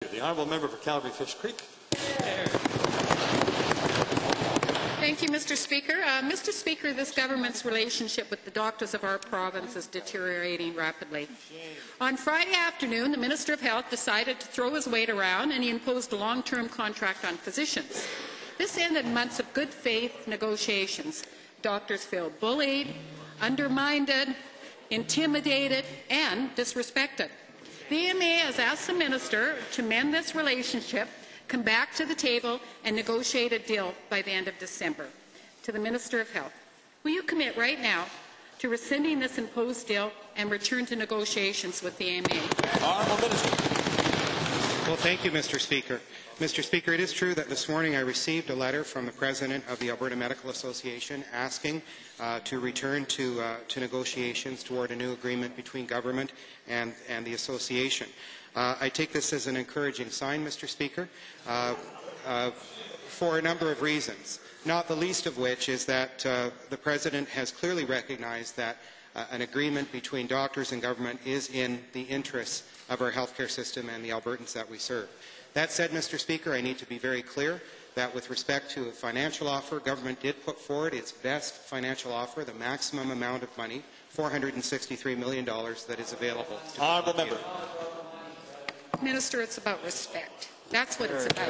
The honourable member for Calgary Fish Creek. Thank you, Mr. Speaker. Mr. Speaker, this government's relationship with the doctors of our province is deteriorating rapidly. On Friday afternoon, the Minister of Health decided to throw his weight around and he imposed a long-term contract on physicians. This ended months of good faith negotiations. Doctors feel bullied, undermined, intimidated, and disrespected. The AMA has asked the Minister to mend this relationship, come back to the table, and negotiate a deal by the end of December. To the Minister of Health, will you commit right now to rescinding this imposed deal and return to negotiations with the AMA? Honourable Minister. Well, thank you, Mr. Speaker. Mr. Speaker, it is true that this morning I received a letter from the President of the Alberta Medical Association asking to return to negotiations toward a new agreement between government and the association. I take this as an encouraging sign, Mr. Speaker, for a number of reasons, not the least of which is that the President has clearly recognized that an agreement between doctors and government is in the interests of our healthcare system and the Albertans that we serve. That said, Mr. Speaker, I need to be very clear that with respect to a financial offer, government did put forward its best financial offer, the maximum amount of money, $463 million that is available. Honourable member. Minister, it's about respect. That's what it's about.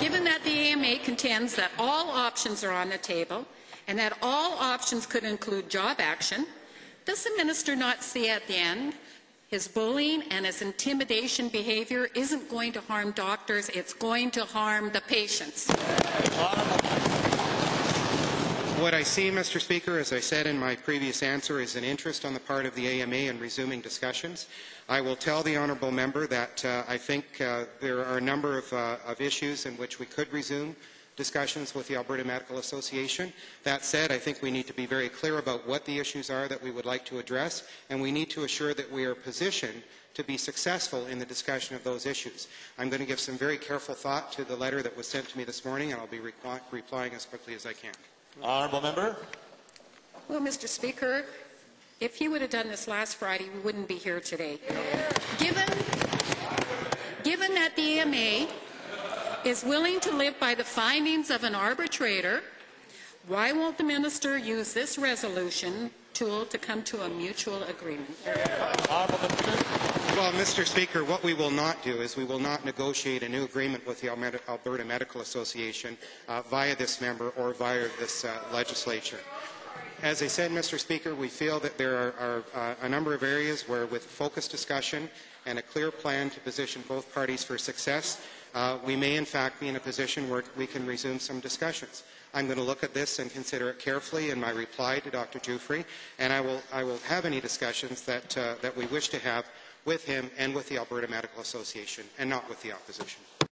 Given that the AMA contends that all options are on the table and that all options could include job action, does the Minister not see at the end his bullying and his intimidation behaviour isn't going to harm doctors, it's going to harm the patients? What I see, Mr. Speaker, as I said in my previous answer, is an interest on the part of the AMA in resuming discussions. I will tell the honourable member that I think there are a number of issues in which we could resume discussions with the Alberta Medical Association. That said, I think we need to be very clear about what the issues are that we would like to address, and we need to assure that we are positioned to be successful in the discussion of those issues. I'm going to give some very careful thought to the letter that was sent to me this morning, and I'll be replying as quickly as I can. Honourable member. Well, Mr. Speaker, if he would have done this last Friday, we wouldn't be here today. Given that the AMA is willing to live by the findings of an arbitrator, why won't the Minister use this resolution tool to come to a mutual agreement? Well, Mr. Speaker, what we will not do is we will not negotiate a new agreement with the Alberta Medical Association via this member or via this legislature. As I said, Mr. Speaker, we feel that there are a number of areas where, with focused discussion and a clear plan to position both parties for success, we may in fact be in a position where we can resume some discussions. I'm going to look at this and consider it carefully in my reply to Dr. Giuffre, and I will have any discussions that we wish to have with him and with the Alberta Medical Association, and not with the opposition.